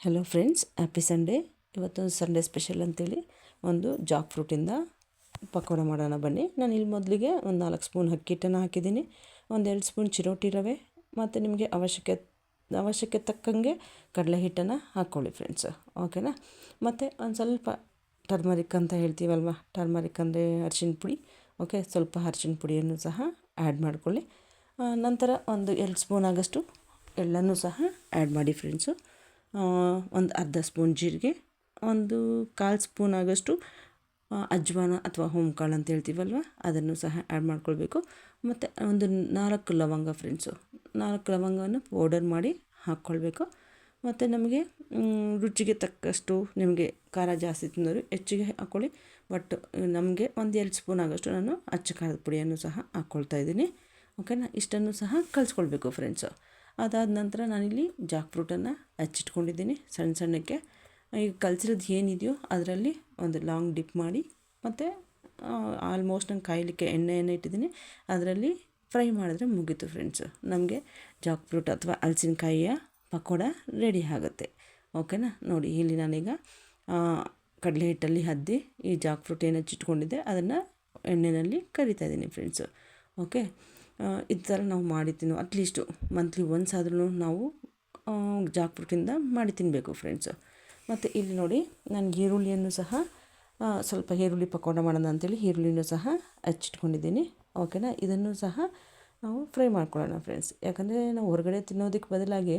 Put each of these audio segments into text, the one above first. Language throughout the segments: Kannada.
Hello friends, happy Sunday. ಇವತ್ತೊಂದು ಸಂಡೇ ಸ್ಪೆಷಲ್ ಅಂತೇಳಿ ಒಂದು ಜಾಕ್ ಫ್ರೂಟಿಂದ ಪಕೋಡ ಮಾಡೋಣ ಬನ್ನಿ. ನಾನು ಇಲ್ಲಿ ಮೊದಲಿಗೆ ಒಂದು 4 ಸ್ಪೂನ್ ಅಕ್ಕಿ ಹಿಟ್ಟನ್ನು ಹಾಕಿದ್ದೀನಿ, ಒಂದು 2 ಸ್ಪೂನ್ ಚಿರೋಟಿ ರವೆ ಮತ್ತು ನಿಮಗೆ ಅವಶ್ಯಕ್ಕೆ ತಕ್ಕಂಗೆ ಕಡಲೆ ಹಿಟ್ಟನ್ನು ಹಾಕ್ಕೊಳ್ಳಿ ಫ್ರೆಂಡ್ಸ್, ಓಕೆನಾ. ಮತ್ತು ಒಂದು ಸ್ವಲ್ಪ ಟರ್ಮರಿಕ್ ಅಂತ ಹೇಳ್ತೀವಲ್ವ, ಟರ್ಮರಿಕ್ ಅಂದರೆ ಅರಿಶಿನ ಪುಡಿ, ಓಕೆ. ಸ್ವಲ್ಪ ಅರಿಶಿನ ಪುಡಿಯನ್ನು ಸಹ ಆ್ಯಡ್ ಮಾಡಿಕೊಳ್ಳಿ. ನಂತರ ಒಂದು 2 ಸ್ಪೂನ್ ಆಗೋಷ್ಟು ಎಳ್ಳನ್ನು ಸಹ ಆ್ಯಡ್ ಮಾಡಿ ಫ್ರೆಂಡ್ಸು. ಒಂದು ಅರ್ಧ ಸ್ಪೂನ್ ಜೀರಿಗೆ, ಒಂದು 1/4 ಸ್ಪೂನ್ ಆಗೋಷ್ಟು ಅಜ್ವಾನ ಅಥವಾ ಹೋಮ್ಕಾಳು ಅಂತ ಹೇಳ್ತೀವಲ್ವ, ಅದನ್ನು ಸಹ ಆ್ಯಡ್ ಮಾಡ್ಕೊಳ್ಬೇಕು. ಮತ್ತು ಒಂದು 4 ಲವಂಗ ಫ್ರೆಂಡ್ಸು, 4 ಲವಂಗವನ್ನು ಪೌಡರ್ ಮಾಡಿ ಹಾಕ್ಕೊಳ್ಬೇಕು. ಮತ್ತು ನಮಗೆ ರುಚಿಗೆ ತಕ್ಕಷ್ಟು, ನಿಮಗೆ ಖಾರ ಜಾಸ್ತಿ ತಿನ್ನೋರು ಹೆಚ್ಚಿಗೆ ಹಾಕ್ಕೊಳ್ಳಿ. ಬಟ್ ನಮಗೆ ಒಂದು 2 ಸ್ಪೂನ್ ಆಗೋಷ್ಟು ನಾನು ಅಚ್ಚ ಖಾರದ ಪುಡಿಯನ್ನು ಸಹ ಹಾಕ್ಕೊಳ್ತಾ ಇದ್ದೀನಿ, ಓಕೆನಾ. ಇಷ್ಟನ್ನು ಸಹ ಕಲಿಸ್ಕೊಳ್ಬೇಕು ಫ್ರೆಂಡ್ಸು. ಅದಾದ ನಂತರ ನಾನಿಲ್ಲಿ ಜಾಕ್ ಫ್ರೂಟನ್ನು ಹಚ್ಚಿಟ್ಕೊಂಡಿದ್ದೀನಿ ಸಣ್ಣ ಸಣ್ಣಕ್ಕೆ. ಈಗ ಕಲಸಿರೋದು ಏನಿದೆಯೋ ಅದರಲ್ಲಿ ಒಂದು ಲಾಂಗ್ ಡಿಪ್ ಮಾಡಿ, ಮತ್ತು ಆಲ್ಮೋಸ್ಟ್ ನಾನು ಕಾಯಲಿಕ್ಕೆ ಎಣ್ಣೆಯನ್ನು ಇಟ್ಟಿದ್ದೀನಿ, ಅದರಲ್ಲಿ ಫ್ರೈ ಮಾಡಿದ್ರೆ ಮುಗೀತು ಫ್ರೆಂಡ್ಸು. ನಮಗೆ ಜಾಕ್ ಫ್ರೂಟ್ ಅಥವಾ ಹಲಸಿನಕಾಯಿಯ ಪಕೋಡ ರೆಡಿ ಆಗುತ್ತೆ, ಓಕೆನಾ. ನೋಡಿ, ಇಲ್ಲಿ ನಾನೀಗ ಕಡಲೆ ಹಿಟ್ಟಲ್ಲಿ ಅದ್ದಿ ಈ ಜಾಕ್ ಫ್ರೂಟ್ ಏನು ಹಚ್ಚಿಟ್ಕೊಂಡಿದ್ದೆ ಅದನ್ನು ಎಣ್ಣೆಯಲ್ಲಿ ಕರಿತಾ ಇದ್ದೀನಿ ಫ್ರೆಂಡ್ಸು, ಓಕೆ. ಈ ಥರ ನಾವು ಮಾಡಿ ಅಟ್ಲೀಸ್ಟು ಮಂತ್ಲಿ ಒನ್ಸ್ ಆದ್ರೂ ನಾವು ಜಾಕ್ ಫ್ರೂಟಿಂದ ಮಾಡಿ ತಿನ್ನಬೇಕು ಫ್ರೆಂಡ್ಸು. ಮತ್ತು ಇಲ್ಲಿ ನೋಡಿ, ನಾನು ಈರುಳ್ಳಿಯನ್ನು ಸಹ ಸ್ವಲ್ಪ ಈರುಳ್ಳಿ ಪಕೋಡ ಮಾಡೋಣ ಅಂತೇಳಿ ಈರುಳ್ಳಿನೂ ಸಹ ಹಚ್ಚಿಟ್ಕೊಂಡಿದ್ದೀನಿ, ಓಕೆನಾ. ಇದನ್ನು ಸಹ ನಾವು ಫ್ರೈ ಮಾಡ್ಕೊಳ್ಳೋಣ ಫ್ರೆಂಡ್ಸ್. ಯಾಕಂದರೆ ನಾವು ಹೊರಗಡೆ ತಿನ್ನೋದಕ್ಕೆ ಬದಲಾಗಿ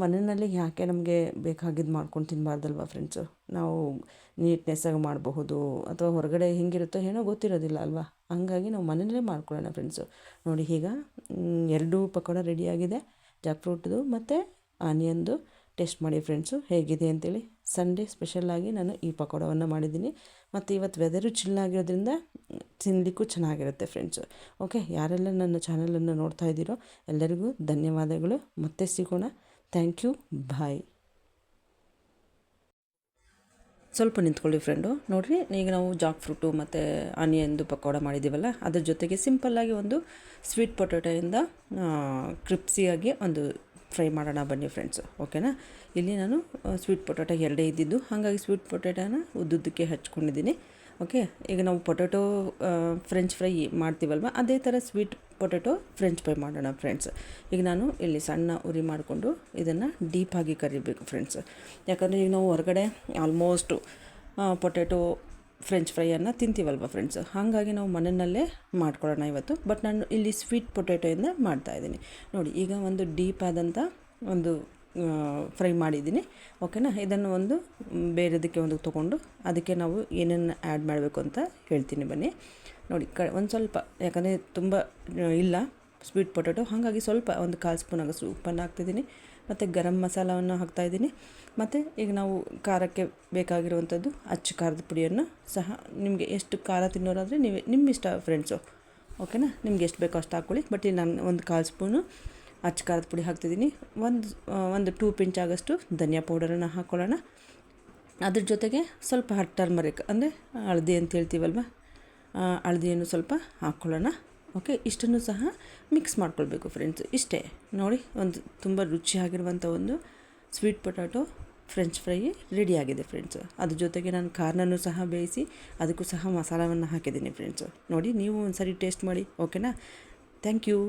ಮನೆಯಲ್ಲಿ ಯಾಕೆ ನಮಗೆ ಬೇಕಾಗಿದ್ದು ಮಾಡ್ಕೊಂಡು ತಿನ್ನಬಾರ್ದಲ್ವ ಫ್ರೆಂಡ್ಸು. ನಾವು ನೀಟ್ನೆಸ್ಸಾಗಿ ಮಾಡಬಹುದು, ಅಥವಾ ಹೊರಗಡೆ ಹೆಂಗಿರುತ್ತೋ ಏನೋ ಗೊತ್ತಿರೋದಿಲ್ಲ ಅಲ್ವಾ. ಹಂಗಾಗಿ ನಾವು ಮನೆಯಲ್ಲೇ ಮಾಡ್ಕೊಳ್ಳೋಣ ಫ್ರೆಂಡ್ಸು. ನೋಡಿ, ಈಗ 2 ಪಕೋಡ ರೆಡಿಯಾಗಿದೆ, ಜಾಕ್ ಫ್ರೂಟ್ದು ಮತ್ತು ಆನಿಯನ್ದು. ಟೇಸ್ಟ್ ಮಾಡಿ ಫ್ರೆಂಡ್ಸು ಹೇಗಿದೆ ಅಂತೇಳಿ. ಸಂಡೇ ಸ್ಪೆಷಲ್ಲಾಗಿ ನಾನು ಈ ಪಕೋಡವನ್ನು ಮಾಡಿದ್ದೀನಿ. ಮತ್ತು ಇವತ್ತು ವೆದರು ಚಿಲ್ಲಾಗಿರೋದ್ರಿಂದ ತಿನ್ನಲಿಕ್ಕೂ ಚೆನ್ನಾಗಿರುತ್ತೆ ಫ್ರೆಂಡ್ಸು, ಓಕೆ. ಯಾರೆಲ್ಲ ನನ್ನ ಚಾನಲನ್ನು ನೋಡ್ತಾ ಇದ್ದೀರೋ ಎಲ್ಲರಿಗೂ ಧನ್ಯವಾದಗಳು. ಮತ್ತೆ ಸಿಗೋಣ. ಥ್ಯಾಂಕ್ ಯು, ಬಾಯ್. ಸ್ವಲ್ಪ ನಿಂತ್ಕೊಳ್ಳಿ ಫ್ರೆಂಡು. ನೋಡಿರಿ, ಈಗ ನಾವು ಜಾಕ್ ಫ್ರೂಟು ಮತ್ತು ಆನಿಯನ್ದು ಪಕೋಡ ಮಾಡಿದ್ದೀವಲ್ಲ, ಅದ್ರ ಜೊತೆಗೆ ಸಿಂಪಲ್ಲಾಗಿ ಒಂದು ಸ್ವೀಟ್ ಪೊಟ್ಯಾಟೋಯಿಂದ ಕ್ರಿಪ್ಸಿಯಾಗಿ ಒಂದು ಫ್ರೈ ಮಾಡೋಣ ಬನ್ನಿ ಫ್ರೆಂಡ್ಸು, ಓಕೆನಾ. ಇಲ್ಲಿ ನಾನು ಸ್ವೀಟ್ ಪೊಟ್ಯಾಟೊ 2 ಇದ್ದಿದ್ದು, ಹಾಗಾಗಿ ಸ್ವೀಟ್ ಪೊಟ್ಯಾಟೋನ ಉದ್ದುದ್ದಕ್ಕೆ ಹಚ್ಕೊಂಡಿದ್ದೀನಿ, ಓಕೆ. ಈಗ ನಾವು ಪೊಟ್ಯಾಟೊ ಫ್ರೆಂಚ್ ಫ್ರೈ ಮಾಡ್ತೀವಲ್ವ, ಅದೇ ಥರ ಸ್ವೀಟ್ ಪೊಟ್ಯಾಟೊ ಫ್ರೆಂಚ್ ಫ್ರೈ ಮಾಡೋಣ ಫ್ರೆಂಡ್ಸ್. ಈಗ ನಾನು ಇಲ್ಲಿ ಸಣ್ಣ ಉರಿ ಮಾಡಿಕೊಂಡು ಇದನ್ನು ಡೀಪಾಗಿ ಕರಿಬೇಕು ಫ್ರೆಂಡ್ಸ್. ಯಾಕಂದರೆ ಈಗ ನಾವು ಹೊರಗಡೆ ಆಲ್ಮೋಸ್ಟು ಪೊಟ್ಯಾಟೊ ಫ್ರೆಂಚ್ ಫ್ರೈಯನ್ನು ತಿಂತೀವಲ್ವ ಫ್ರೆಂಡ್ಸ್, ಹಾಗಾಗಿ ನಾವು ಮನೆಯಲ್ಲೇ ಮಾಡ್ಕೊಳ್ಳೋಣ ಇವತ್ತು. ಬಟ್ ನಾನು ಇಲ್ಲಿ ಸ್ವೀಟ್ ಪೊಟ್ಯಾಟೊಯಿಂದ ಮಾಡ್ತಾಯಿದ್ದೀನಿ. ನೋಡಿ, ಈಗ ಒಂದು ಡೀಪಾದಂಥ ಒಂದು ಫ್ರೈ ಮಾಡಿದ್ದೀನಿ, ಓಕೆನಾ. ಇದನ್ನು ಒಂದು ಬೇರೆದಕ್ಕೆ ಒಂದು ತೊಗೊಂಡು ಅದಕ್ಕೆ ನಾವು ಏನೇನು ಆ್ಯಡ್ ಮಾಡಬೇಕು ಅಂತ ಹೇಳ್ತೀನಿ ಬನ್ನಿ. ನೋಡಿ, ಒಂದು ಸ್ವಲ್ಪ, ಯಾಕಂದರೆ ತುಂಬ ಇಲ್ಲ ಸ್ವೀಟ್ ಪೊಟ್ಯಾಟೊ, ಹಾಗಾಗಿ ಸ್ವಲ್ಪ ಒಂದು 1/4 ಸ್ಪೂನ್ ಆಗೋಷ್ಟು ಉಪ್ಪನ್ನು ಹಾಕ್ತಿದ್ದೀನಿ, ಮತ್ತು ಗರಂ ಮಸಾಲವನ್ನು ಹಾಕ್ತಾಯಿದ್ದೀನಿ. ಮತ್ತು ಈಗ ನಾವು ಖಾರಕ್ಕೆ ಬೇಕಾಗಿರುವಂಥದ್ದು ಅಚ್ಚ ಖಾರದ ಪುಡಿಯನ್ನು ಸಹ, ನಿಮಗೆ ಎಷ್ಟು ಖಾರ ತಿನ್ನೋರಾದರೆ ನಿಮ್ಮ ಇಷ್ಟ ಫ್ರೆಂಡ್ಸು, ಓಕೆನಾ. ನಿಮ್ಗೆ ಎಷ್ಟು ಬೇಕೋ ಅಷ್ಟು ಹಾಕ್ಕೊಳ್ಳಿ. ಬಟ್ ಇಲ್ಲಿ ನಾನು ಒಂದು 1/4 ಸ್ಪೂನು ಅಚ್ಚ ಖಾರದ ಪುಡಿ ಹಾಕ್ತಿದ್ದೀನಿ. ಒಂದು 2 ಪಿಂಚ್ ಆಗೋಷ್ಟು ಧನಿಯಾ ಪೌಡರನ್ನು ಹಾಕ್ಕೊಳ್ಳೋಣ. ಅದ್ರ ಜೊತೆಗೆ ಸ್ವಲ್ಪ ಟರ್ಮರಿಕ್ ಅಂದರೆ ಹಳದಿ ಅಂತ ಹೇಳ್ತೀವಲ್ವ, ಹಳದಿಯನ್ನು ಸ್ವಲ್ಪ ಹಾಕ್ಕೊಳ್ಳೋಣ, ಓಕೆ. ಇಷ್ಟನ್ನು ಸಹ ಮಿಕ್ಸ್ ಮಾಡ್ಕೊಳ್ಬೇಕು ಫ್ರೆಂಡ್ಸ್. ಇಷ್ಟೇ ನೋಡಿ, ಒಂದು ತುಂಬ ರುಚಿಯಾಗಿರುವಂಥ ಒಂದು ಸ್ವೀಟ್ ಪೊಟ್ಯಾಟೊ ಫ್ರೆಂಚ್ ಫ್ರೈ ರೆಡಿಯಾಗಿದೆ ಫ್ರೆಂಡ್ಸು. ಅದ್ರ ಜೊತೆಗೆ ನಾನು ಕಾರ್ನನ್ನು ಸಹ ಬೇಯಿಸಿ ಅದಕ್ಕೂ ಸಹ ಮಸಾಲವನ್ನು ಹಾಕಿದ್ದೀನಿ ಫ್ರೆಂಡ್ಸು. ನೋಡಿ, ನೀವು ಒಂದು ಸರಿ ಟೇಸ್ಟ್ ಮಾಡಿ, ಓಕೆನಾ. Thank you.